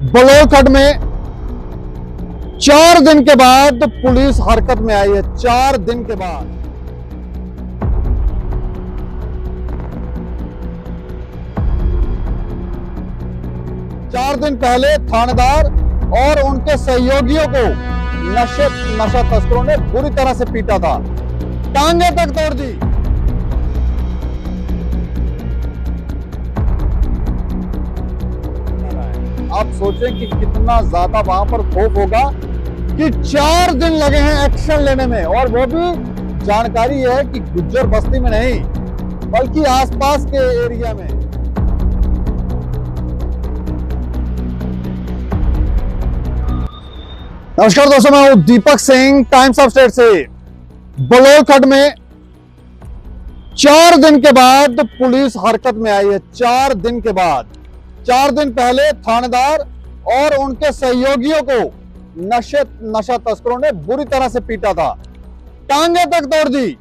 बलोखट में 4 दिन के बाद पुलिस हरकत में आई है। 4 दिन के बाद पहले थानेदार और उनके सहयोगियों को नशा तस्करों ने बुरी तरह से पीटा था, टांगे तक तोड़ दी। आप सोचें कि कितना ज्यादा वहां पर खौफ होगा कि 4 दिन लगे हैं एक्शन लेने में, और वो भी जानकारी है कि गुज्जर बस्ती में नहीं बल्कि आसपास के एरिया में। नमस्कार दोस्तों, मैं हूं Deepak Singh, times of state से। बलोखट में 4 दिन के बाद पुलिस हरकत में आई है। 4 दिन के बाद 4 दिन पहले थानेदार और उनके सहयोगियों को नशा तस्करों ने बुरी तरह से पीटा था, टांगे तक तोड़ दी,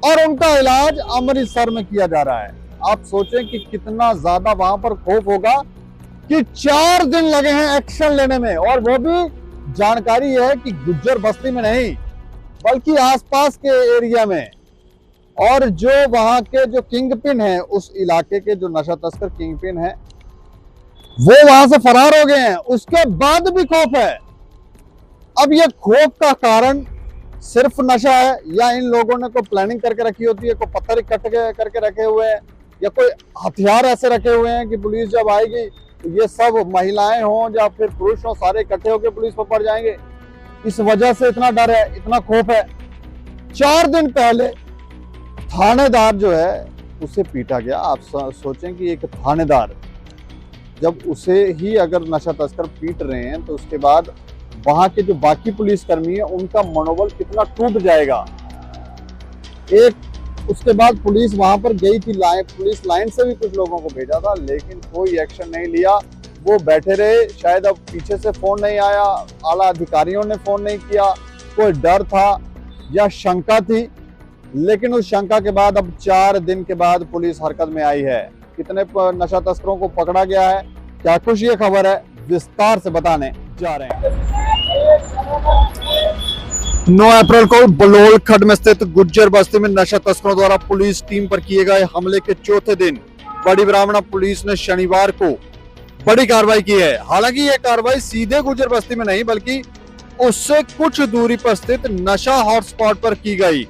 और उनका इलाज अमृतसर में किया जा रहा है। आप सोचें कि कितना ज्यादा वहां पर खौफ होगा कि 4 दिन लगे हैं एक्शन लेने में, और वो भी जानकारी है कि गुज्जर बस्ती में नहीं बल्कि आसपास के एरिया में। और जो वहां के जो किंगपिन है, उस इलाके के जो नशा तस्कर किंगपिन है, वो वहां से फरार हो गए हैं। उसके बाद भी खौफ है। अब ये खौफ का कारण सिर्फ नशा है, या इन लोगों ने कोई प्लानिंग करके रखी होती है, कोई पत्थर इकट्ठे करके रखे हुए हैं, या कोई हथियार ऐसे रखे हुए हैं कि पुलिस जब आएगी तो ये सब महिलाएं हों या फिर पुरुष हों, सारे इकट्ठे होकर पुलिस पर पड़ जाएंगे। इस वजह से इतना डर है, इतना खौफ है। 4 दिन पहले थानेदार जो है उसे पीटा गया। आप सोचें कि एक थानेदार जब उसे ही अगर नशा तस्कर पीट रहे हैं तो उसके बाद वहां के जो बाकी पुलिसकर्मी है उनका मनोबल कितना टूट जाएगा। उसके बाद पुलिस वहां पर गई थी, पुलिस लाइन से भी कुछ लोगों को भेजा था, लेकिन कोई एक्शन नहीं लिया। वो बैठे रहे। शायद अब पीछे से फोन नहीं आया, आला अधिकारियों ने फोन नहीं किया, कोई डर था या शंका थी। लेकिन उस शंका के बाद अब 4 दिन के बाद पुलिस हरकत में आई है। कितने नशा तस्करों को पकड़ा गया है, क्या कुछ ये खबर है, विस्तार से बताने जा रहे हैं। 9 अप्रैल को बलोखट में स्थित गुज्जर बस्ती में नशा तस्करों द्वारा पुलिस टीम पर किए गए हमले के चौथे दिन बड़ी ब्राह्मणा पुलिस ने शनिवार को बड़ी कार्रवाई की है। हालांकि यह कार्रवाई सीधे गुज्जर बस्ती में नहीं बल्कि उससे कुछ दूरी पर स्थित नशा हॉटस्पॉट पर की गई।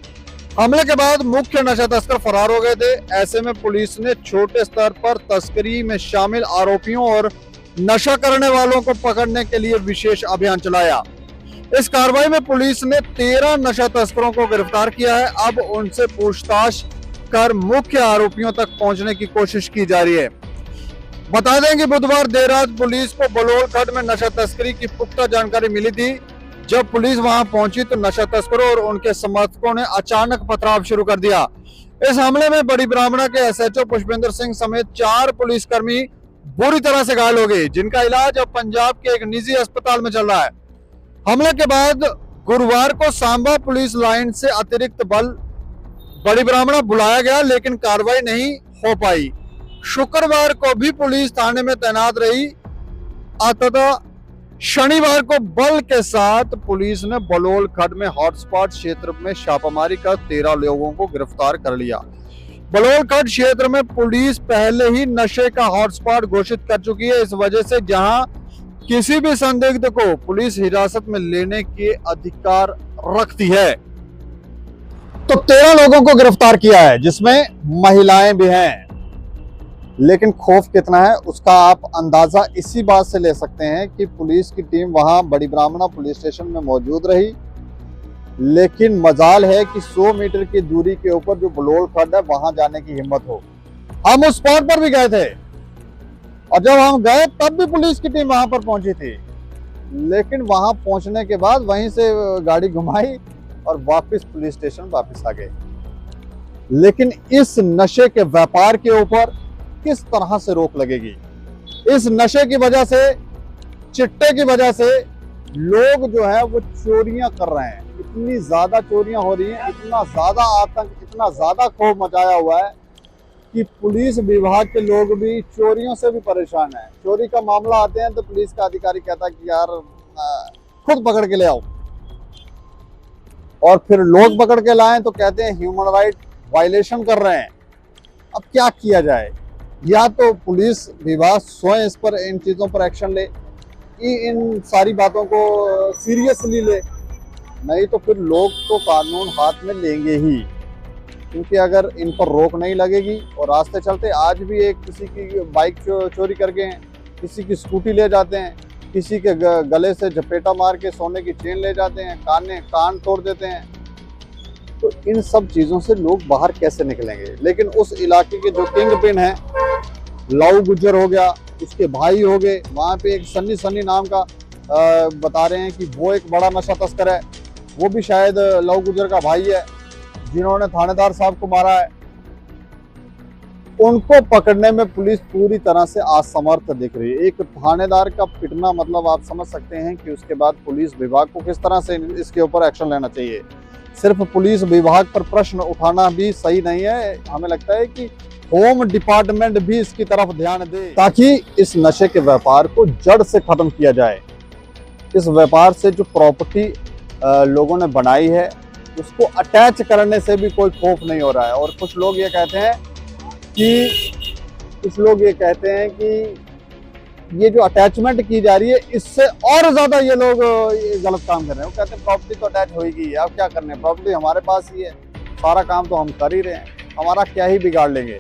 हमले के बाद मुख्य नशा तस्कर फरार हो गए थे। ऐसे में पुलिस ने छोटे स्तर पर तस्करी में शामिल आरोपियों और नशा करने वालों को पकड़ने के लिए विशेष अभियान चलाया। इस कार्रवाई में पुलिस ने 13 नशा तस्करों को गिरफ्तार किया है। अब उनसे पूछताछ कर मुख्य आरोपियों तक पहुंचने की कोशिश की जा रही है। बता दें कि बुधवार देर रात पुलिस को बलोखट में नशा तस्करी की पुख्ता जानकारी मिली थी। जब पुलिस वहां पहुंची तो नशा तस्करों और उनके समर्थकों ने अचानक पथराव शुरू कर दिया। इस हमले में बड़ी ब्राह्मणा के एसएचओ पुष्पेंद्र सिंह समेत 4 पुलिसकर्मी बुरी तरह से घायल हो गए, जिनका इलाज अब पंजाब के एक निजी अस्पताल में चल रहा है। हमले के बाद गुरुवार को सांबा पुलिस लाइन से अतिरिक्त बल बड़ी ब्राह्मणा बुलाया गया, लेकिन कार्रवाई नहीं हो पाई। शुक्रवार को भी पुलिस थाने में तैनात रही। तथा शनिवार को बल के साथ पुलिस ने बलोखट में हॉटस्पॉट क्षेत्र में छापामारी कर 13 लोगों को गिरफ्तार कर लिया। बलोखट क्षेत्र में पुलिस पहले ही नशे का हॉटस्पॉट घोषित कर चुकी है। इस वजह से जहां किसी भी संदिग्ध को पुलिस हिरासत में लेने के अधिकार रखती है। तो 13 लोगों को गिरफ्तार किया है, जिसमें महिलाएं भी हैं। लेकिन खौफ कितना है उसका आप अंदाजा इसी बात से ले सकते हैं कि पुलिस की टीम वहां बड़ी ब्राह्मणा पुलिस स्टेशन में मौजूद रही, लेकिन मजाल है कि 100 मीटर की दूरी के ऊपर जो बलोखट है वहां जाने की हिम्मत हो। हम उस स्पॉट पर भी गए थे, और जब हम गए तब भी पुलिस की टीम वहां पर पहुंची थी, लेकिन वहां पहुंचने के बाद वहीं से गाड़ी घुमाई और वापस पुलिस स्टेशन वापस आ गए। लेकिन इस नशे के व्यापार के ऊपर किस तरह से रोक लगेगी? इस नशे की वजह से, चिट्टे की वजह से लोग जो है वो चोरियां कर रहे हैं। इतनी ज्यादा चोरियां हो रही हैं, इतना ज्यादा आतंक, इतना ज्यादा खौफ मचाया हुआ है कि पुलिस विभाग के लोग भी चोरियों से भी परेशान हैं। चोरी का मामला आते हैं तो पुलिस का अधिकारी कहता है कि यार खुद पकड़ के ले आओ, और फिर लोग पकड़ के लाएं तो कहते हैं ह्यूमन राइट वायलेशन कर रहे हैं। अब क्या किया जाए? या तो पुलिस विभाग स्वयं इस पर, इन चीज़ों पर एक्शन ले, इन सारी बातों को सीरियसली ले, नहीं तो फिर लोग तो कानून हाथ में लेंगे ही। क्योंकि अगर इन पर रोक नहीं लगेगी और रास्ते चलते, आज भी एक किसी की बाइक चोरी करके हैं, किसी की स्कूटी ले जाते हैं, किसी के गले से झपेटा मार के सोने की चेन ले जाते हैं, कान तोड़ देते हैं। तो इन सब चीज़ों से लोग बाहर कैसे निकलेंगे? लेकिन उस इलाके के जो किंग पिन है, लव गुज्जर हो गया, उसके भाई हो गए, वहाँ पे एक सन्नी नाम का बता रहे हैं कि वो एक बड़ा नशा तस्कर है, वो भी शायद लव गुज्जर का भाई है, जिन्होंने थानेदार साहब को मारा है। उनको पकड़ने में पुलिस पूरी तरह से असमर्थ दिख रही है। एक थानेदार का पिटना, मतलब आप समझ सकते हैं कि उसके बाद पुलिस विभाग को किस तरह से इसके ऊपर एक्शन लेना चाहिए। सिर्फ पुलिस विभाग पर प्रश्न उठाना भी सही नहीं है। हमें लगता है कि होम डिपार्टमेंट भी इसकी तरफ ध्यान दे, ताकि इस नशे के व्यापार को जड़ से खत्म किया जाए। इस व्यापार से जो प्रॉपर्टी लोगों ने बनाई है, उसको अटैच करने से भी कोई खौफ नहीं हो रहा है। और कुछ लोग ये कहते हैं कि ये जो अटैचमेंट की जा रही है, इससे और ज्यादा ये लोग गलत काम कर रहे हैं। वो कहते हैं प्रॉपर्टी तो अटैच होगी, अब क्या करने, प्रॉपर्टी हमारे पास ही है, सारा काम तो हम कर ही रहे हैं, हमारा क्या ही बिगाड़ लेंगे।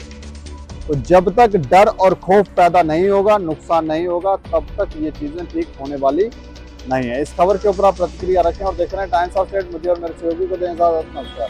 तो जब तक डर और खौफ पैदा नहीं होगा, नुकसान नहीं होगा, तब तक ये चीजें ठीक होने वाली नहीं है। इस खबर के ऊपर आप प्रतिक्रिया रखें और देख रहे हैं टाइम्स ऑफ स्टेट। मुझे और मेरे सहयोगी को दें इजाजत। नमस्कार।